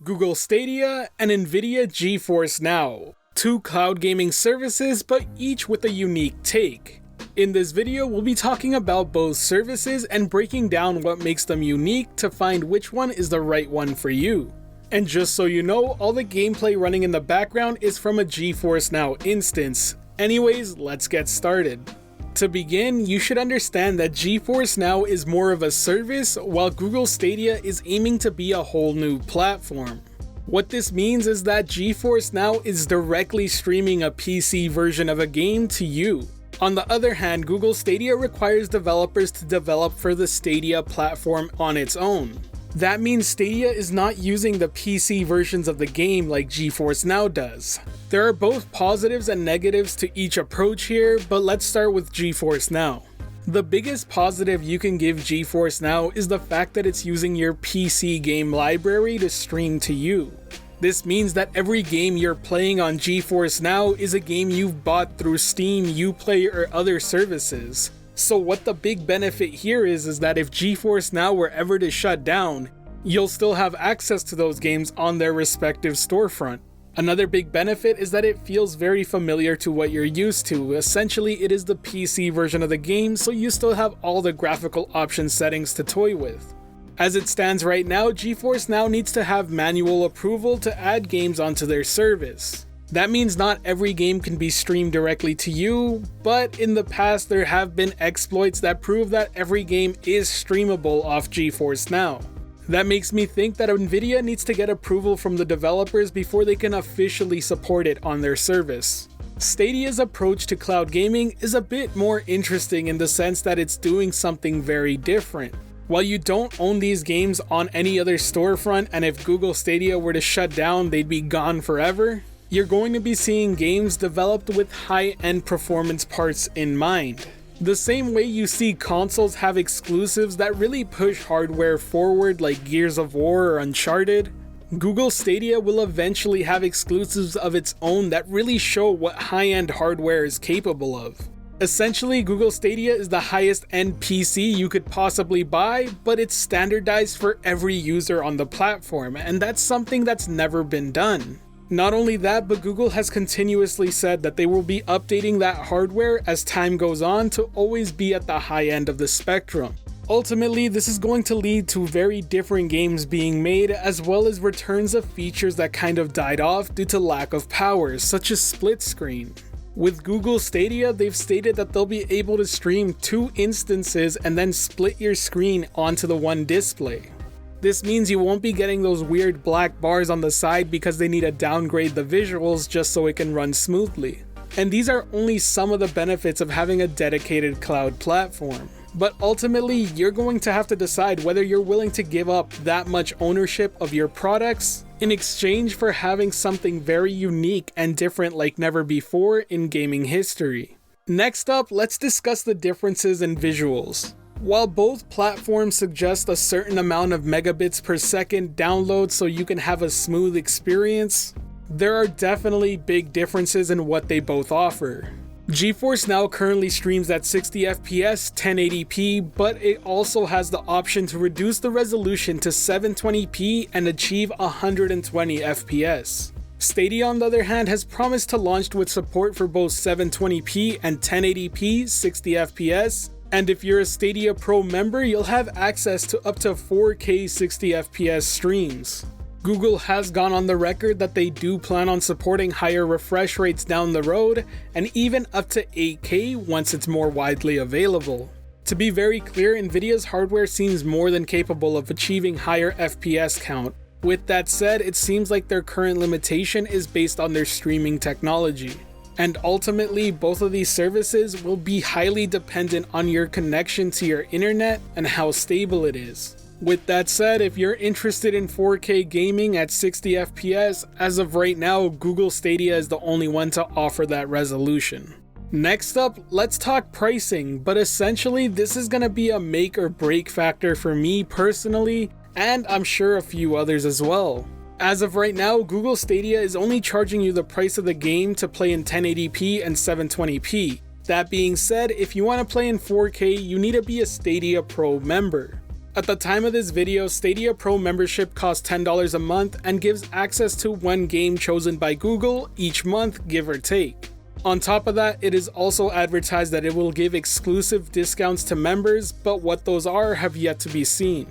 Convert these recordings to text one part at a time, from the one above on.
Google Stadia, and Nvidia Geforce Now. Two cloud gaming services, but each with a unique take. In this video, we'll be talking about both services and breaking down what makes them unique to find which one is the right one for you. And just so you know, all the gameplay running in the background is from a Geforce Now instance. Anyways, let's get started. To begin, you should understand that Geforce Now is more of a service, while Google Stadia is aiming to be a whole new platform. What this means is that Geforce Now is directly streaming a PC version of a game to you. On the other hand, Google Stadia requires developers to develop for the Stadia platform on its own. That means Stadia is not using the PC versions of the game like Geforce Now does. There are both positives and negatives to each approach here, but let's start with Geforce Now. The biggest positive you can give Geforce Now is the fact that it's using your PC game library to stream to you. This means that every game you're playing on Geforce Now is a game you've bought through Steam, Uplay, or other services. So what the big benefit here is that if Geforce Now were ever to shut down, you'll still have access to those games on their respective storefront. Another big benefit is that it feels very familiar to what you're used to. Essentially, it is the PC version of the game, so you still have all the graphical option settings to toy with. As it stands right now, Geforce Now needs to have manual approval to add games onto their service. That means not every game can be streamed directly to you, but in the past there have been exploits that prove that every game is streamable off Geforce Now. That makes me think that Nvidia needs to get approval from the developers before they can officially support it on their service. Stadia's approach to cloud gaming is a bit more interesting in the sense that it's doing something very different. While you don't own these games on any other storefront, and if Google Stadia were to shut down, they'd be gone forever, you're going to be seeing games developed with high-end performance parts in mind. The same way you see consoles have exclusives that really push hardware forward like Gears of War or Uncharted, Google Stadia will eventually have exclusives of its own that really show what high-end hardware is capable of. Essentially, Google Stadia is the highest end PC you could possibly buy, but it's standardized for every user on the platform, and that's something that's never been done. Not only that, but Google has continuously said that they will be updating that hardware as time goes on to always be at the high end of the spectrum. Ultimately, this is going to lead to very different games being made, as well as returns of features that kind of died off due to lack of power, such as split screen. With Google Stadia, they've stated that they'll be able to stream 2 instances and then split your screen onto the one display. This means you won't be getting those weird black bars on the side because they need to downgrade the visuals just so it can run smoothly. And these are only some of the benefits of having a dedicated cloud platform. But ultimately, you're going to have to decide whether you're willing to give up that much ownership of your products in exchange for having something very unique and different like never before in gaming history. Next up, let's discuss the differences in visuals. While both platforms suggest a certain amount of megabits per second download so you can have a smooth experience, there are definitely big differences in what they both offer. Geforce Now currently streams at 60 FPS 1080p, but it also has the option to reduce the resolution to 720p and achieve 120 FPS. Stadia, on the other hand, has promised to launch with support for both 720p and 1080p 60 FPS, and if you're a Stadia Pro member, you'll have access to up to 4K 60 FPS streams. Google has gone on the record that they do plan on supporting higher refresh rates down the road, and even up to 8K once it's more widely available. To be very clear, Nvidia's hardware seems more than capable of achieving higher FPS count. With that said, it seems like their current limitation is based on their streaming technology. And ultimately, both of these services will be highly dependent on your connection to your internet and how stable it is. With that said, if you're interested in 4K gaming at 60 FPS, as of right now, Google Stadia is the only one to offer that resolution. Next up, let's talk pricing, but essentially this is going to be a make or break factor for me personally, and I'm sure a few others as well. As of right now, Google Stadia is only charging you the price of the game to play in 1080p and 720p. That being said, if you want to play in 4K, you need to be a Stadia Pro member. At the time of this video, Stadia Pro membership costs $10 a month and gives access to one game chosen by Google each month, give or take. On top of that, it is also advertised that it will give exclusive discounts to members, but what those are have yet to be seen.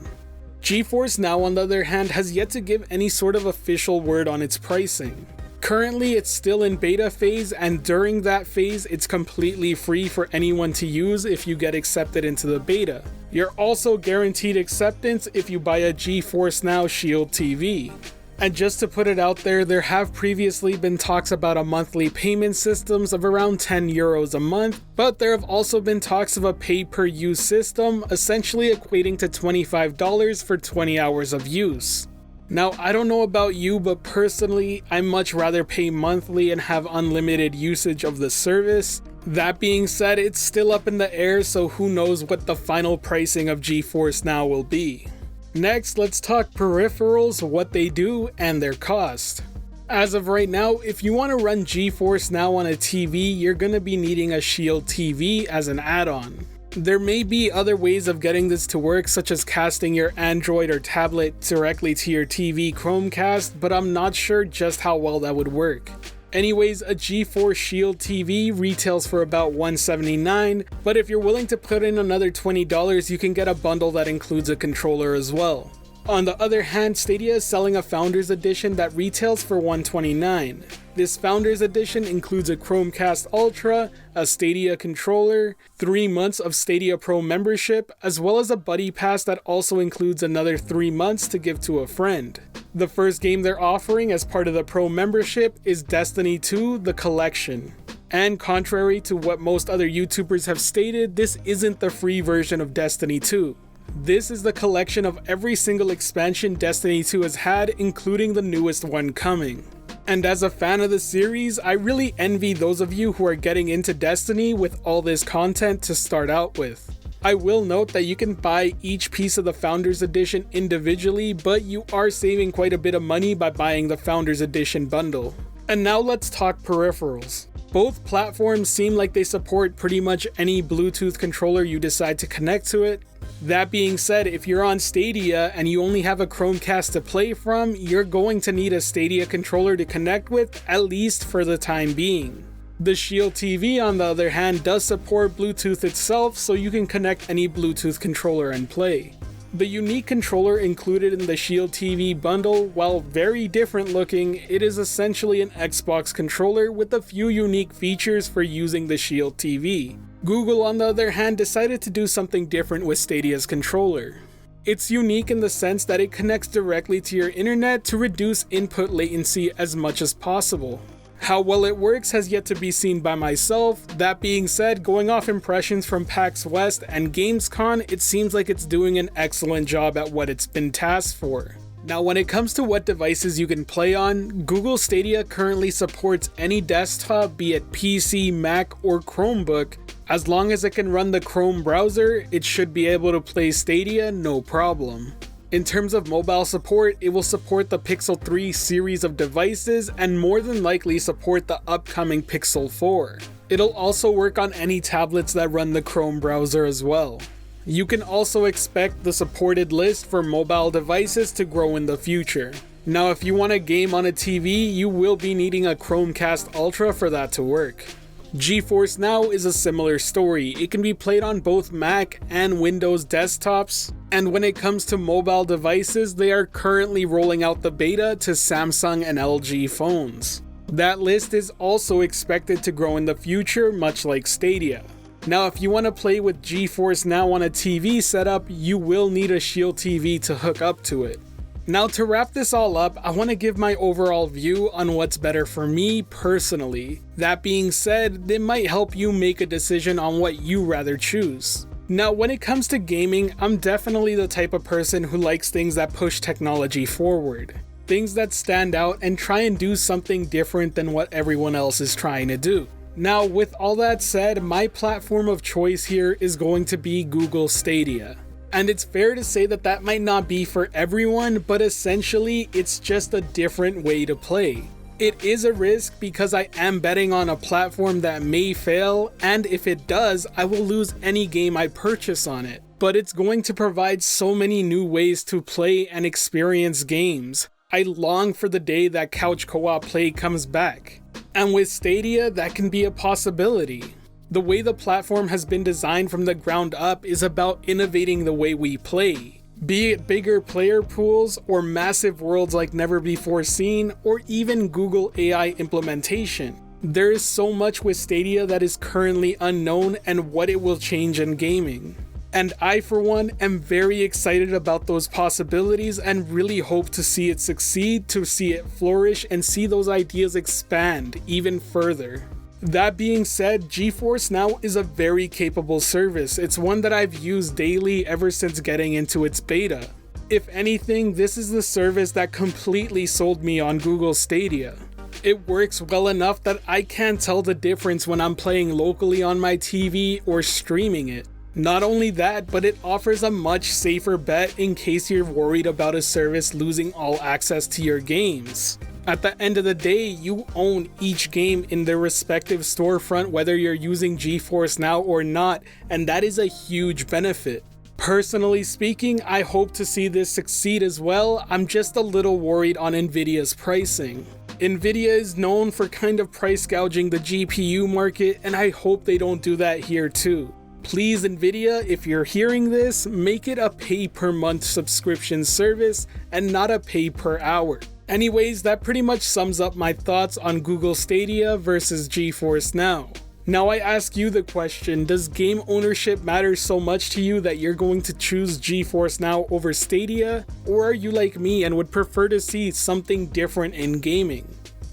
Geforce Now, on the other hand, has yet to give any sort of official word on its pricing. Currently, it's still in beta phase, and during that phase, it's completely free for anyone to use if you get accepted into the beta. You're also guaranteed acceptance if you buy a Geforce Now Shield TV. And just to put it out there, there have previously been talks about a monthly payment systems of around €10 a month, but there have also been talks of a pay-per-use system, essentially equating to $25 for 20 hours of use. Now, I don't know about you, but personally, I'd much rather pay monthly and have unlimited usage of the service. That being said, it's still up in the air, so who knows what the final pricing of Geforce Now will be. Next, let's talk peripherals, what they do, and their cost. As of right now, if you want to run Geforce Now on a TV, you're going to be needing a Shield TV as an add-on. There may be other ways of getting this to work, such as casting your Android or tablet directly to your TV Chromecast, but I'm not sure just how well that would work. Anyways, a Geforce Shield TV retails for about $179, but if you're willing to put in another $20, you can get a bundle that includes a controller as well. On the other hand, Stadia is selling a Founders Edition that retails for $129. This Founders Edition includes a Chromecast Ultra, a Stadia controller, 3 months of Stadia Pro membership, as well as a Buddy Pass that also includes another 3 months to give to a friend. The first game they're offering as part of the Pro membership is Destiny 2: The Collection. And contrary to what most other YouTubers have stated, this isn't the free version of Destiny 2. This is the collection of every single expansion Destiny 2 has had, including the newest one coming. And as a fan of the series, I really envy those of you who are getting into Destiny with all this content to start out with. I will note that you can buy each piece of the Founders Edition individually, but you are saving quite a bit of money by buying the Founders Edition bundle. And now let's talk peripherals. Both platforms seem like they support pretty much any Bluetooth controller you decide to connect to it. That being said, if you're on Stadia and you only have a Chromecast to play from, you're going to need a Stadia controller to connect with, at least for the time being. The Shield TV, on the other hand, does support Bluetooth itself, so you can connect any Bluetooth controller and play. The unique controller included in the Shield TV bundle, while very different looking, it is essentially an Xbox controller with a few unique features for using the Shield TV. Google, on the other hand, decided to do something different with Stadia's controller. It's unique in the sense that it connects directly to your internet to reduce input latency as much as possible. How well it works has yet to be seen by myself. That being said, going off impressions from PAX West and Gamescom, it seems like it's doing an excellent job at what it's been tasked for. Now, when it comes to what devices you can play on, Google Stadia currently supports any desktop, be it PC, Mac, or Chromebook. As long as it can run the Chrome browser, it should be able to play Stadia no problem. In terms of mobile support, it will support the Pixel 3 series of devices and more than likely support the upcoming Pixel 4. It'll also work on any tablets that run the Chrome browser as well. You can also expect the supported list for mobile devices to grow in the future. Now, if you want to game on a TV, you will be needing a Chromecast Ultra for that to work. Geforce Now is a similar story. It can be played on both Mac and Windows desktops, and when it comes to mobile devices, they are currently rolling out the beta to Samsung and LG phones. That list is also expected to grow in the future, much like Stadia. Now, if you want to play with Geforce Now on a TV setup, you will need a Shield TV to hook up to it. Now, to wrap this all up, I want to give my overall view on what's better for me personally. That being said, it might help you make a decision on what you rather choose. Now, when it comes to gaming, I'm definitely the type of person who likes things that push technology forward. Things that stand out and try and do something different than what everyone else is trying to do. Now, with all that said, my platform of choice here is going to be Google Stadia. And it's fair to say that that might not be for everyone, but essentially it's just a different way to play. It is a risk because I am betting on a platform that may fail, and if it does, I will lose any game I purchase on it. but it's going to provide so many new ways to play and experience games. I long for the day that couch co-op play comes back. And with Stadia, that can be a possibility. The way the platform has been designed from the ground up is about innovating the way we play. Be it bigger player pools, or massive worlds like never before seen, or even Google AI implementation. There is so much with Stadia that is currently unknown and what it will change in gaming. And I, for one, am very excited about those possibilities and really hope to see it succeed, to see it flourish, and see those ideas expand even further. That being said, Geforce Now is a very capable service. It's one that I've used daily ever since getting into its beta. If anything, this is the service that completely sold me on Google Stadia. It works well enough that I can't tell the difference when I'm playing locally on my TV or streaming it. Not only that, but it offers a much safer bet in case you're worried about a service losing all access to your games. At the end of the day, you own each game in their respective storefront whether you're using Geforce Now or not, and that is a huge benefit. Personally speaking, I hope to see this succeed as well. I'm just a little worried on Nvidia's pricing. Nvidia is known for kind of price gouging the GPU market, and I hope they don't do that here too. Please, Nvidia, if you're hearing this, make it a pay per month subscription service and not a pay per hour. Anyways, that pretty much sums up my thoughts on Google Stadia versus Geforce Now. Now I ask you the question, does game ownership matter so much to you that you're going to choose Geforce Now over Stadia? Or are you like me and would prefer to see something different in gaming?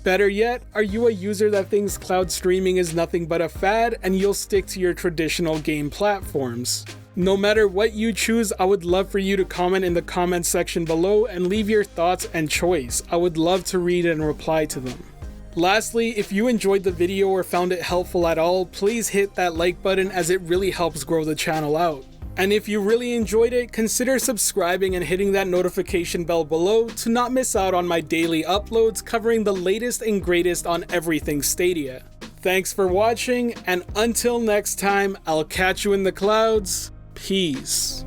Better yet, are you a user that thinks cloud streaming is nothing but a fad and you'll stick to your traditional game platforms? No matter what you choose, I would love for you to comment in the comment section below and leave your thoughts and choice. I would love to read and reply to them. Lastly, if you enjoyed the video or found it helpful at all, please hit that like button as it really helps grow the channel out. And if you really enjoyed it, consider subscribing and hitting that notification bell below to not miss out on my daily uploads covering the latest and greatest on everything Stadia. Thanks for watching, and until next time, I'll catch you in the clouds. Peace.